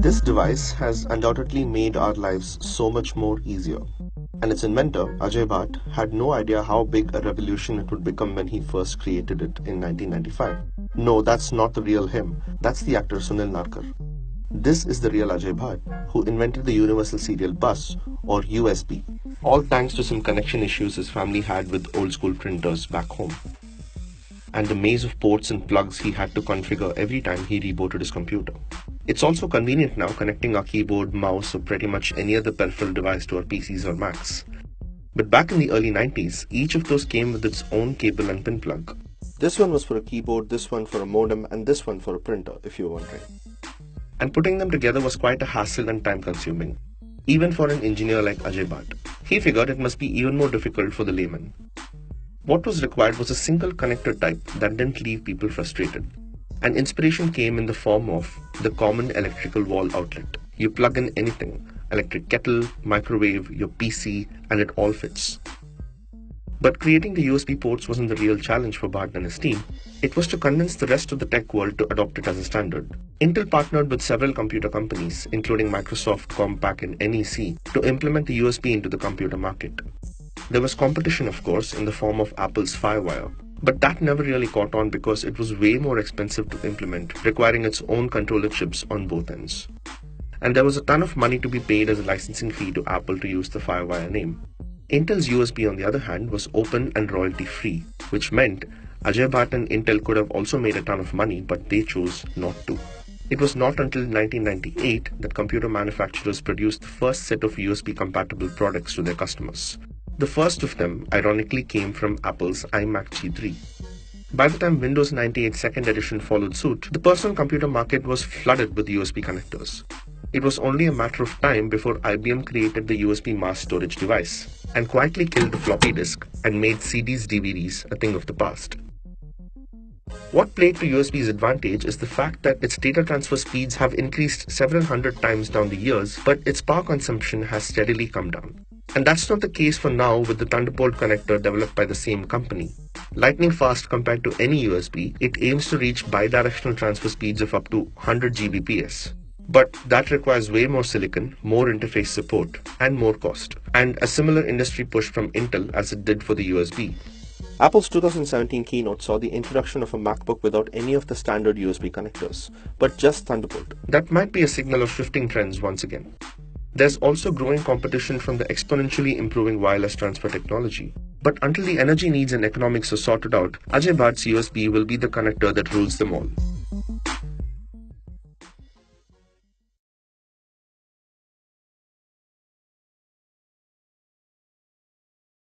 This device has undoubtedly made our lives so much more easier. And its inventor, Ajay Bhatt, had no idea how big a revolution it would become when he first created it in 1995. No, that's not the real him. That's the actor Sunil Narkar. This is the real Ajay Bhatt, who invented the Universal Serial Bus, or USB, all thanks to some connection issues his family had with old school printers back home, and the maze of ports and plugs he had to configure every time he rebooted his computer. It's also convenient now connecting our keyboard, mouse, or pretty much any other peripheral device to our PCs or Macs. But back in the early 90s, each of those came with its own cable and pin plug. This one was for a keyboard, this one for a modem, and this one for a printer, if you're wondering. And putting them together was quite a hassle and time consuming, even for an engineer like Ajay Bhatt. He figured it must be even more difficult for the layman. What was required was a single connector type that didn't leave people frustrated. And inspiration came in the form of the common electrical wall outlet. You plug in anything, electric kettle, microwave, your PC, and it all fits. But creating the USB ports wasn't the real challenge for Bhatt and his team. It was to convince the rest of the tech world to adopt it as a standard. Intel partnered with several computer companies, including Microsoft, Compaq, and NEC, to implement the USB into the computer market. There was competition, of course, in the form of Apple's FireWire. But that never really caught on because it was way more expensive to implement, requiring its own controller chips on both ends. And there was a ton of money to be paid as a licensing fee to Apple to use the FireWire name. Intel's USB, on the other hand, was open and royalty-free, which meant Ajay Bhatt and Intel could have also made a ton of money, but they chose not to. It was not until 1998 that computer manufacturers produced the first set of USB-compatible products to their customers. The first of them, ironically, came from Apple's iMac G3. By the time Windows 98 Second Edition followed suit, the personal computer market was flooded with USB connectors. It was only a matter of time before IBM created the USB mass storage device and quietly killed the floppy disk and made CDs, DVDs a thing of the past. What played to USB's advantage is the fact that its data transfer speeds have increased several hundred times down the years, but its power consumption has steadily come down. And that's not the case for now with the Thunderbolt connector developed by the same company. Lightning fast compared to any USB, it aims to reach bidirectional transfer speeds of up to 100 Gbps. But that requires way more silicon, more interface support, and more cost, and a similar industry push from Intel as it did for the USB. Apple's 2017 keynote saw the introduction of a MacBook without any of the standard USB connectors, but just Thunderbolt. That might be a signal of shifting trends once again. There's also growing competition from the exponentially improving wireless transfer technology. But until the energy needs and economics are sorted out, Ajay Bhatt's USB will be the connector that rules them all.